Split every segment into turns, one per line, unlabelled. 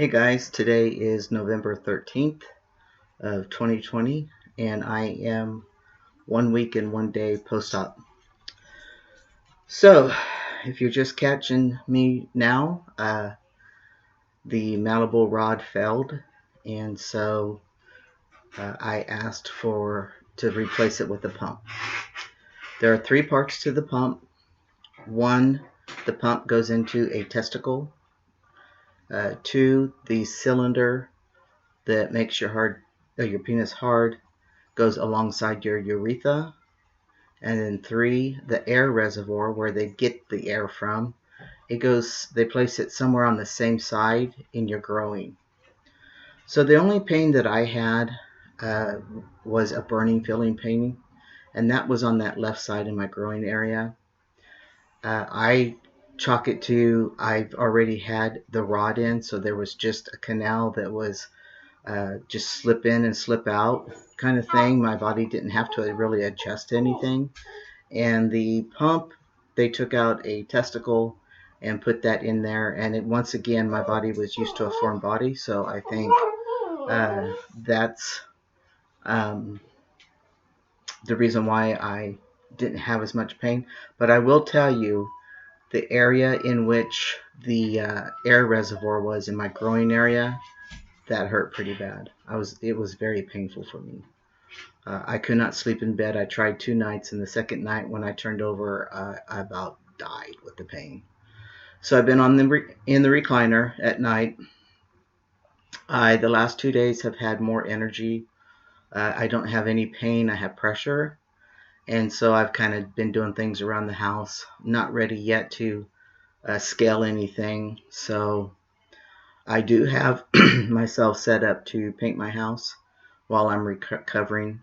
Hey guys, today is November 13th of 2020 and I am 1 week and 1 day post-op. So, if you're just catching me now, the malleable rod failed and so I asked to replace it with a pump. There are 3 parts to the pump. One, the pump goes into a testicle. 2, the cylinder that makes your penis hard goes alongside your urethra. And then 3, the air reservoir where they get the air from, they place it somewhere on the same side in your groin. So the only pain that I had was a burning feeling pain, and that was on that left side in my groin area. I chalk it to I've already had the rod in, so there was just a canal that was just slip in and slip out kind of thing. My body didn't have to really adjust to anything. And the pump, they took out a testicle and put that in there. And once again, my body was used to a foreign body. So I think that's the reason why I didn't have as much pain. But I will tell you, the area in which the air reservoir was in my groin area, that hurt pretty bad. It was very painful for me. I could not sleep in bed. I tried 2 nights, and the second night when I turned over, I about died with the pain. So I've been in the recliner at night. The last 2 days have had more energy. I don't have any pain. I have pressure. And so I've kind of been doing things around the house. Not ready yet to scale anything. So I do have myself set up to paint my house while I'm recovering.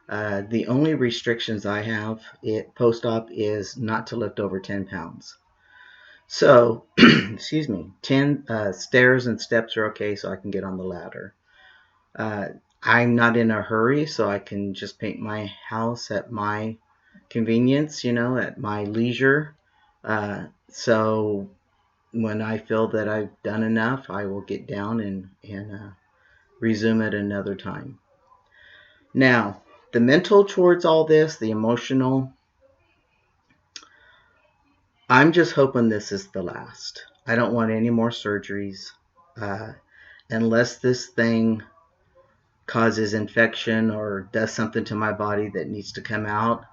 The only restrictions I have post-op is not to lift over 10 pounds. So, excuse me, 10 stairs and steps are okay, so I can get on the ladder. I'm not in a hurry, so I can just paint my house at my convenience, at my leisure. So when I feel that I've done enough, I will get down and resume at another time. Now, the mental towards all this, the emotional, I'm just hoping this is the last. I don't want any more surgeries. Unless this thing causes infection or does something to my body that needs to come out,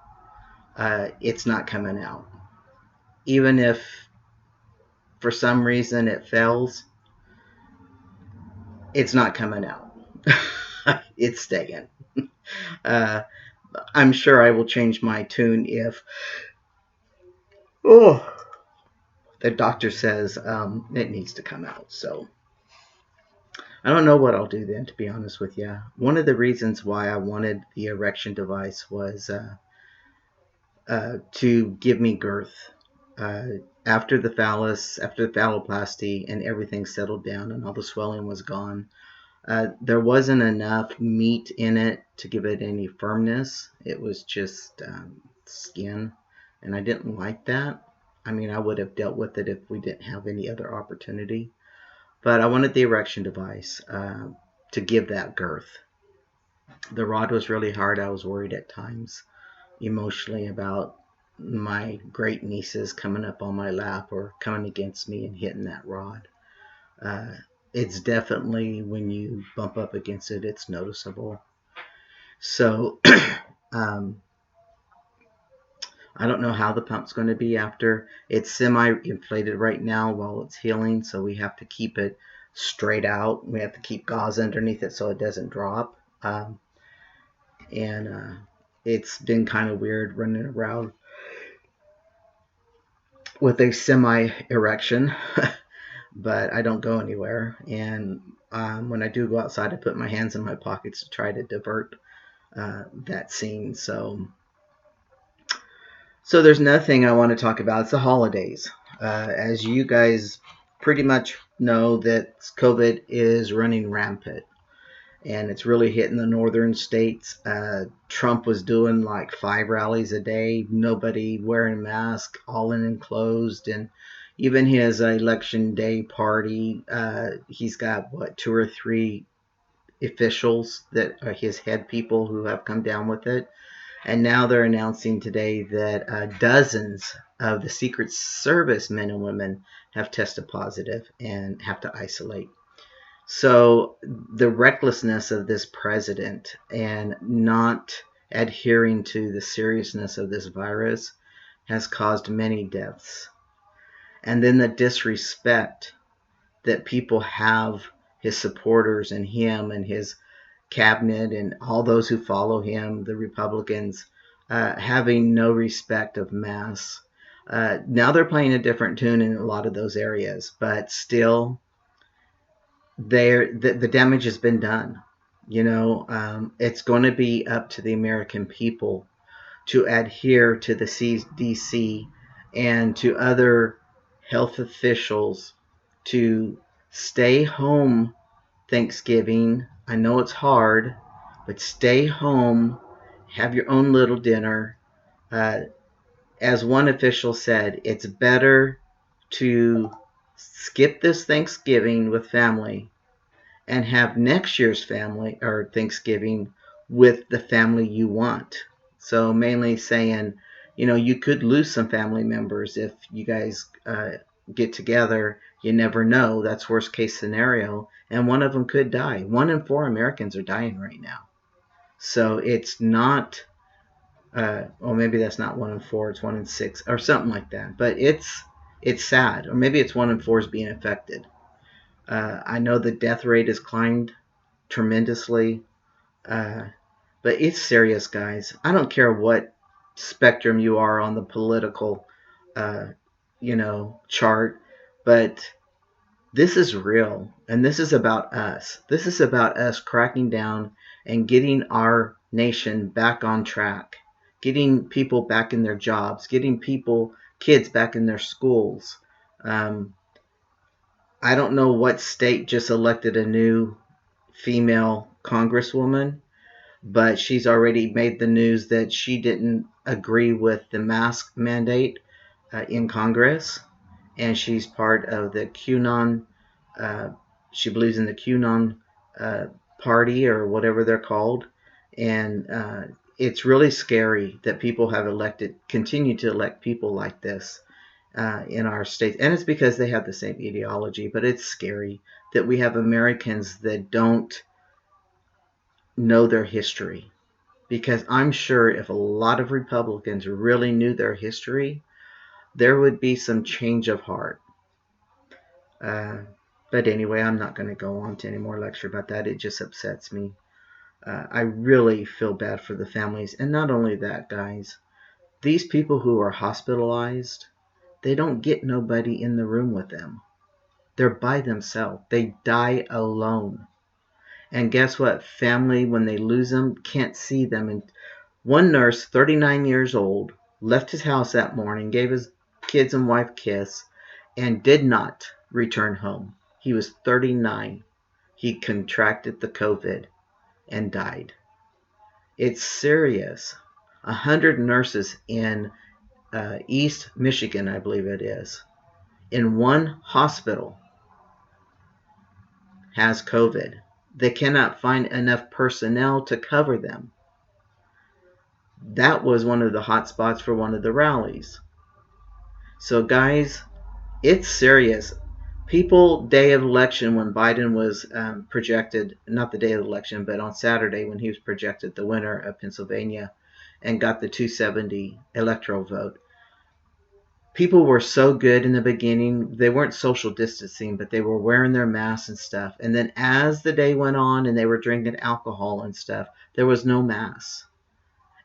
it's not coming out. Even if for some reason it fails, it's not coming out. It's staying. I'm sure I will change my tune if the doctor says it needs to come out. So I don't know what I'll do then, to be honest with you. One of the reasons why I wanted the erection device was to give me girth. After the phalloplasty and everything settled down and all the swelling was gone, there wasn't enough meat in it to give it any firmness. It was just skin, and I didn't like that. I mean, I would have dealt with it if we didn't have any other opportunity. But I wanted the erection device to give that girth. The rod was really hard. I was worried at times emotionally about my great nieces coming up on my lap or coming against me and hitting that rod. It's definitely, when you bump up against it, it's noticeable. So I don't know how the pump's going to be after. It's semi-inflated right now while it's healing, so we have to keep it straight out. We have to keep gauze underneath it so it doesn't drop. It's been kind of weird running around with a semi-erection, but I don't go anywhere. And when I do go outside, I put my hands in my pockets to try to divert that scene. So there's another thing I want to talk about. It's the holidays. As you guys pretty much know, that COVID is running rampant. And it's really hitting the northern states. Trump was doing like 5 rallies a day, nobody wearing a mask, all in enclosed. And, Even his election day party, he's got what, 2 or 3 officials that are his head people who have come down with it. And now they're announcing today that dozens of the Secret Service men and women have tested positive and have to isolate. So the recklessness of this president and not adhering to the seriousness of this virus has caused many deaths. And then the disrespect that people have his supporters and him and his cabinet and all those who follow him, the Republicans, having no respect of masks. Now they're playing a different tune in a lot of those areas, but still, the damage has been done. It's going to be up to the American people to adhere to the CDC and to other health officials to stay home Thanksgiving. I know it's hard, but stay home, have your own little dinner. As one official said, it's better to skip this Thanksgiving with family and have next year's family or Thanksgiving with the family you want. So mainly saying, you could lose some family members if you guys get together. You never know. That's worst case scenario. And one of them could die. 1 in 4 Americans are dying right now. So it's not, well, maybe that's not 1 in 4. It's 1 in 6 or something like that. But it's sad. Or maybe it's 1 in 4 is being affected. I know the death rate has climbed tremendously. But it's serious, guys. I don't care what spectrum you are on the political, chart, but this is real, and this is about us. This is about us cracking down and getting our nation back on track, getting people back in their jobs, getting kids back in their schools. I don't know what state just elected a new female congresswoman, but she's already made the news that she didn't agree with the mask mandate in Congress, and she's part of the QAnon. She believes in the QAnon party or whatever they're called, and it's really scary that people have continue to elect people like this in our state, and it's because they have the same ideology. But it's scary that we have Americans that don't know their history, because I'm sure if a lot of Republicans really knew their history, there would be some change of heart. But anyway, I'm not going to go on to any more lecture about that. It just upsets me. I really feel bad for the families. And not only that, guys, these people who are hospitalized, they don't get nobody in the room with them. They're by themselves. They die alone. And guess what? Family, when they lose them, can't see them. And one nurse, 39 years old, left his house that morning, gave his kids and wife a kiss, and did not return home. He was 39. He contracted the COVID and died. It's serious. 100 nurses in East Michigan, I believe it is, in one hospital has COVID. They cannot find enough personnel to cover them. That was one of the hot spots for one of the rallies. So guys, it's serious. People, day of election, when Biden was projected, not the day of the election, but on Saturday when he was projected the winner of Pennsylvania and got the 270 electoral vote, people were so good in the beginning. They weren't social distancing, but they were wearing their masks and stuff. And then as the day went on and they were drinking alcohol and stuff, there was no masks.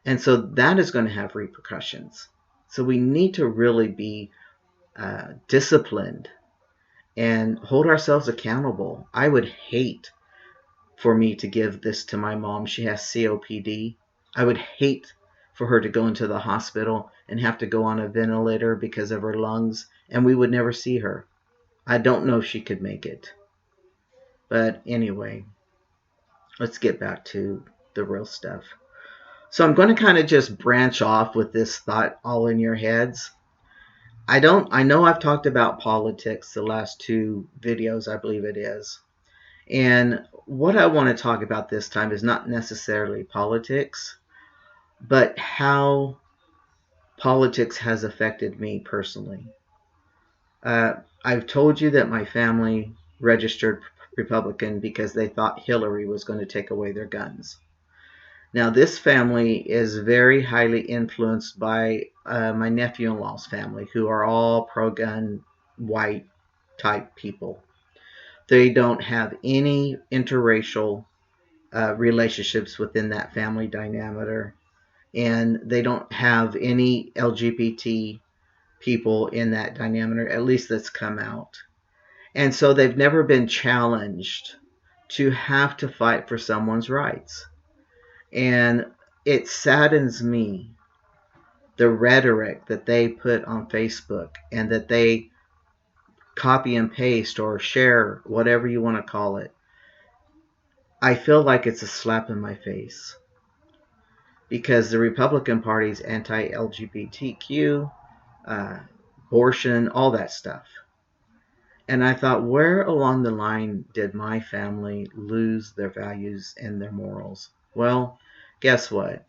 And so that is going to have repercussions. So we need to really be disciplined and hold ourselves accountable. I would hate for me to give this to my mom. She has COPD. I would hate for her to go into the hospital and have to go on a ventilator because of her lungs, and we would never see her. I don't know if she could make it. But anyway, let's get back to the real stuff. So I'm going to kind of just branch off with this thought all in your heads. I know I've talked about politics the last two videos, I believe it is. And what I want to talk about this time is not necessarily politics, but how politics has affected me personally. I've told you that my family registered Republican because they thought Hillary was going to take away their guns. Now, this family is very highly influenced by my nephew in law's family, who are all pro gun, white type people. They don't have any interracial relationships within that family dynamic, and they don't have any LGBT people in that dynamic, at least that's come out. And so they've never been challenged to have to fight for someone's rights. And it saddens me, the rhetoric that they put on Facebook and that they copy and paste or share, whatever you want to call it. I feel like it's a slap in my face because the Republican Party is anti-LGBTQ, abortion, all that stuff. And I thought, where along the line did my family lose their values and their morals? Well, guess what?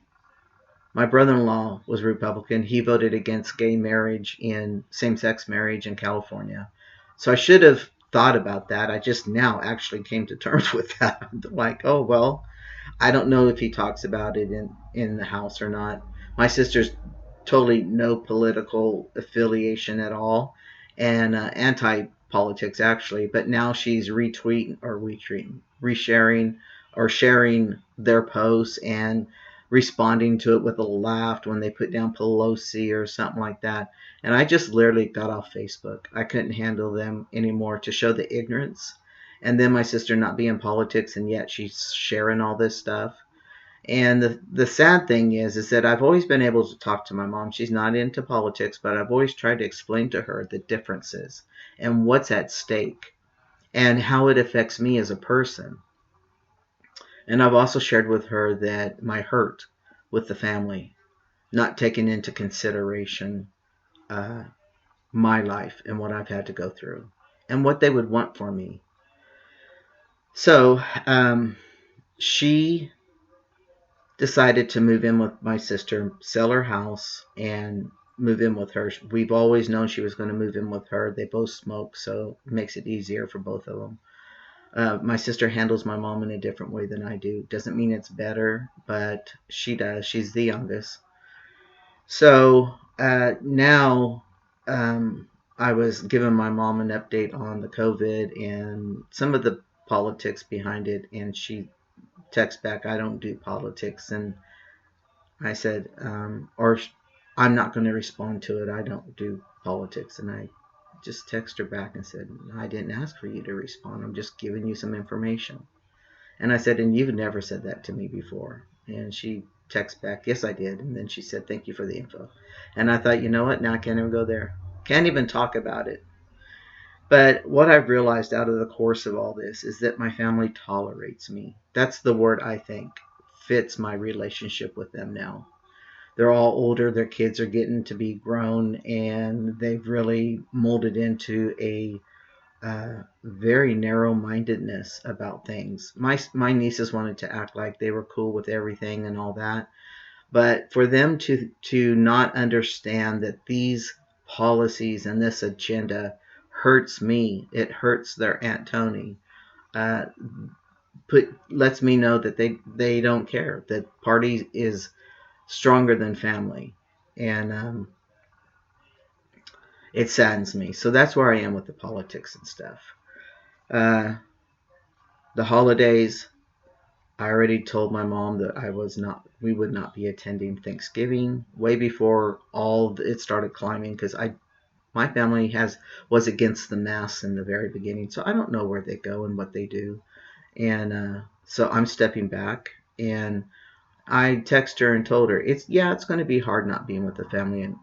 My brother-in-law was Republican. He voted against gay marriage in same-sex marriage in California. So I should have thought about that. I just now actually came to terms with that. I'm like, oh, well, I don't know if he talks about it in the house or not. My sister's totally no political affiliation at all, and anti-politics actually. But now she's resharing, or sharing their posts and responding to it with a laugh when they put down Pelosi or something like that. And I just literally got off Facebook. I couldn't handle them anymore to show the ignorance. And then my sister not being in politics, and yet she's sharing all this stuff. And the sad thing is that I've always been able to talk to my mom. She's not into politics, but I've always tried to explain to her the differences and what's at stake and how it affects me as a person. And I've also shared with her that my hurt with the family, not taking into consideration my life and what I've had to go through and what they would want for me. So she decided to move in with my sister, sell her house, and move in with her. We've always known she was going to move in with her. They both smoke, so it makes it easier for both of them. My sister handles my mom in a different way than I do. Doesn't mean it's better, but she does. She's the youngest. So now I was giving my mom an update on the COVID and some of the politics behind it, and she texts back, I don't do politics. And I said, or I'm not going to respond to it. I don't do politics. And I just texted her back and said, I didn't ask for you to respond. I'm just giving you some information. And I said, and you've never said that to me before. And she texted back, yes, I did. And then she said, thank you for the info. And I thought, you know what? Now I can't even go there. Can't even talk about it. But what I've realized out of the course of all this is that my family tolerates me. That's the word I think fits my relationship with them now. They're all older, their kids are getting to be grown, and they've really molded into a very narrow-mindedness about things. My nieces wanted to act like they were cool with everything and all that, but for them to not understand that these policies and this agenda hurts me, it hurts their Aunt Tony. Uh, lets me know that they don't care, that party is stronger than family, and it saddens me. So that's where I am with the politics and stuff. Uh, the holidays, I already told my mom that we would not be attending Thanksgiving way before all it started climbing, because my family was against the mass in the very beginning, so I don't know where they go and what they do, and so I'm stepping back. And I texted her and told her it's going to be hard not being with the family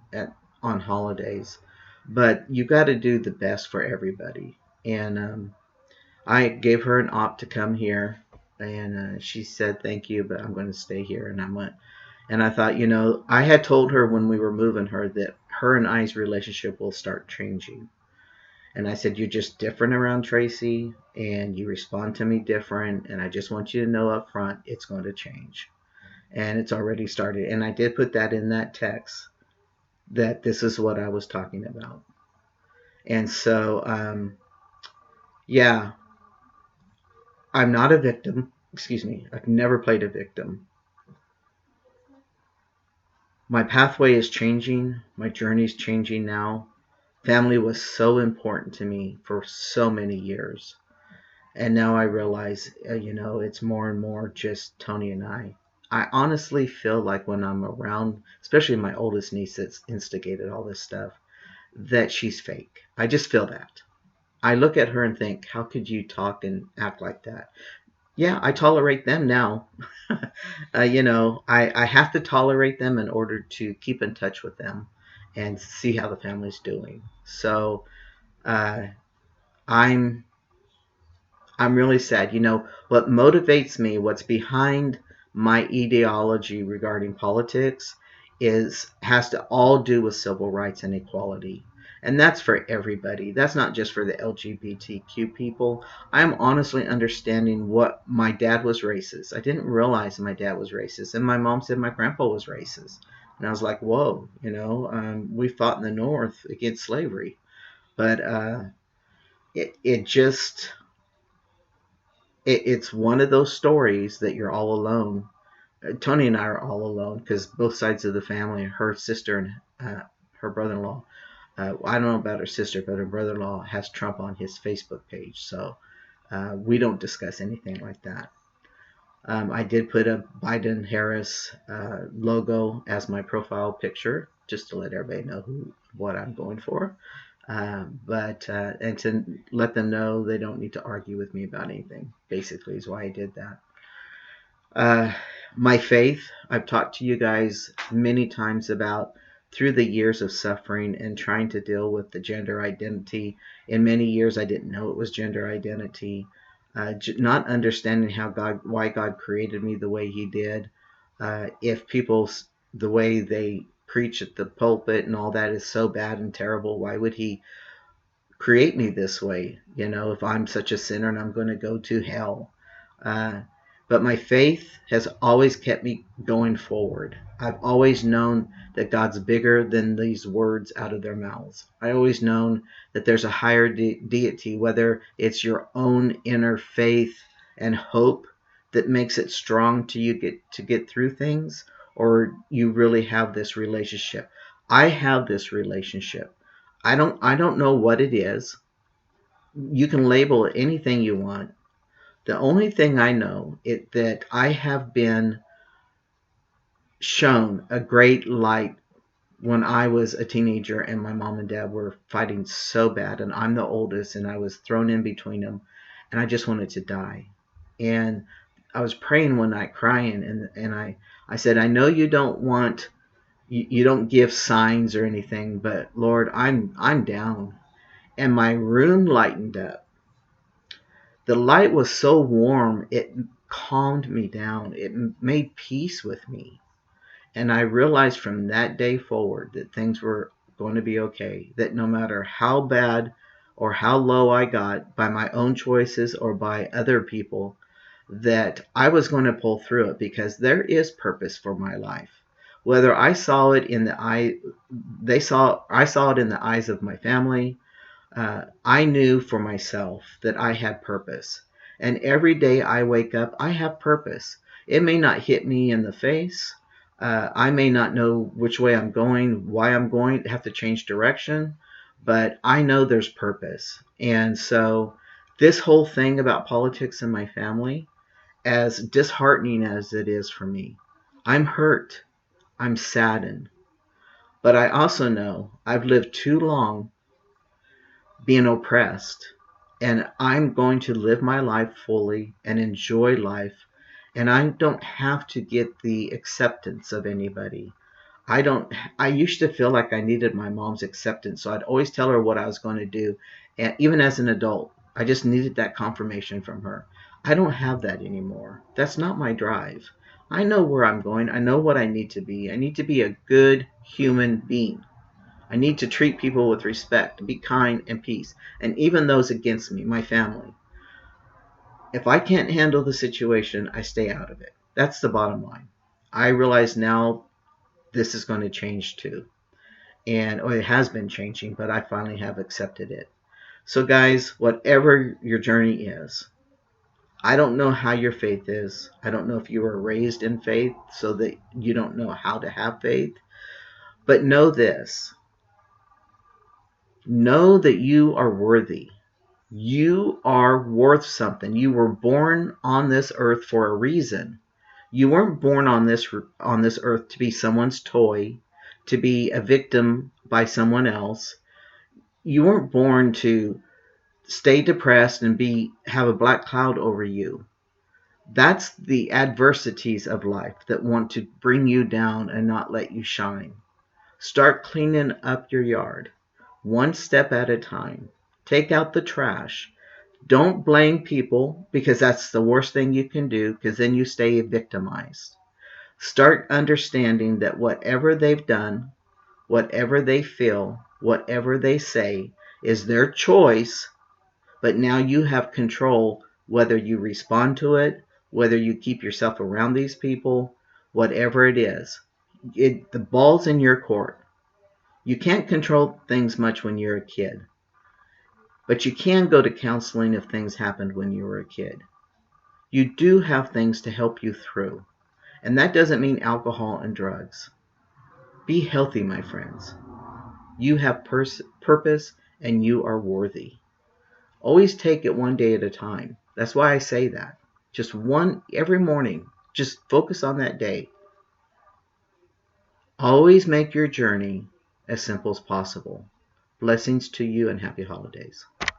on holidays, but you got to do the best for everybody. And I gave her an opt to come here, and she said thank you, but I'm going to stay here. And I thought, I had told her when we were moving her that her and I's relationship will start changing. And I said, you're just different around Tracy, and you respond to me different, and I just want you to know up front it's going to change. And it's already started. And I did put that in that text, that this is what I was talking about. And so, yeah, I'm not a victim. Excuse me. I've never played a victim. My pathway is changing. My journey is changing now. Family was so important to me for so many years. And now I realize, it's more and more just Tony and I. I honestly feel like when I'm around, especially my oldest niece that's instigated all this stuff, that she's fake. I just feel that. I look at her and think, how could you talk and act like that? Yeah, I tolerate them now. I have to tolerate them in order to keep in touch with them and see how the family's doing. So uh, I'm really sad. What motivates me, what's behind my ideology regarding politics, has to all do with civil rights and equality. And that's for everybody. That's not just for the LGBTQ people. I'm honestly understanding what my dad was racist. I didn't realize my dad was racist. And my mom said my grandpa was racist. And I was like, whoa, we fought in the North against slavery. But it just it's one of those stories that you're all alone. Tony and I are all alone because both sides of the family, her sister and her brother-in-law, I don't know about her sister, but her brother-in-law has Trump on his Facebook page. So we don't discuss anything like that. I did put a Biden-Harris logo as my profile picture just to let everybody know what I'm going for. And to let them know they don't need to argue with me about anything, basically, is why I did that. My faith, I've talked to you guys many times about through the years of suffering and trying to deal with the gender identity. In many years, I didn't know it was gender identity. Not understanding why God created me the way He did. If people, the way they preach at the pulpit and all that is so bad and terrible, why would He create me this way? If I'm such a sinner and I'm going to go to hell. But my faith has always kept me going forward. I've always known that God's bigger than these words out of their mouths. I always known that there's a higher deity, whether it's your own inner faith and hope that makes it strong to get through things, or you really have this relationship. I have this relationship. I don't know what it is. You can label it anything you want. The only thing I know is that I have been shown a great light when I was a teenager and my mom and dad were fighting so bad, and I'm the oldest and I was thrown in between them, and I just wanted to die. And I was praying one night, crying, and I said, I know you don't give signs or anything, but Lord, I'm down. And my room lightened up. The light was so warm, it calmed me down. It made peace with me. And I realized from that day forward that things were going to be okay. That no matter how bad or how low I got by my own choices or by other people, that I was going to pull through it because there is purpose for my life. Whether I saw it in I saw it in the eyes of my family. I knew for myself that I had purpose. And every day I wake up, I have purpose. It may not hit me in the face. I may not know which way I'm going, why I'm going, have to change direction, but I know there's purpose. And so this whole thing about politics in my family, as disheartening as it is for me, I'm hurt. I'm saddened. But I also know I've lived too long being oppressed, and I'm going to live my life fully and enjoy life, and I don't have to get the acceptance of anybody. I used to feel like I needed my mom's acceptance, so I'd always tell her what I was going to do, and even as an adult I just needed that confirmation from her. I don't have that anymore. That's not my drive. I know where I'm going. I know what I need to be. I need to be a good human being. I need to treat people with respect, be kind and peace, and even those against me, my family. If I can't handle the situation, I stay out of it. That's the bottom line. I realize now this is going to change too. And it has been changing, but I finally have accepted it. So guys, whatever your journey is, I don't know how your faith is. I don't know if you were raised in faith so that you don't know how to have faith. But know this. Know that you are worthy. You are worth something. You were born on this earth for a reason. You weren't born on this earth to be someone's toy, to be a victim by someone else. You weren't born to stay depressed and have a black cloud over you. That's the adversities of life that want to bring you down and not let you shine. Start cleaning up your yard, one step at a time. Take out the trash. Don't blame people, because that's the worst thing you can do, because then you stay victimized. Start understanding that whatever they've done, whatever they feel, whatever they say is their choice, but now you have control whether you respond to it, whether you keep yourself around these people, whatever it is. The ball's in your court. You can't control things much when you're a kid, but you can go to counseling if things happened when you were a kid. You do have things to help you through, and that doesn't mean alcohol and drugs. Be healthy, my friends. You have purpose and you are worthy. Always take it one day at a time. That's why I say that. Just one every morning. Just focus on that day. Always make your journey as simple as possible. Blessings to you and happy holidays.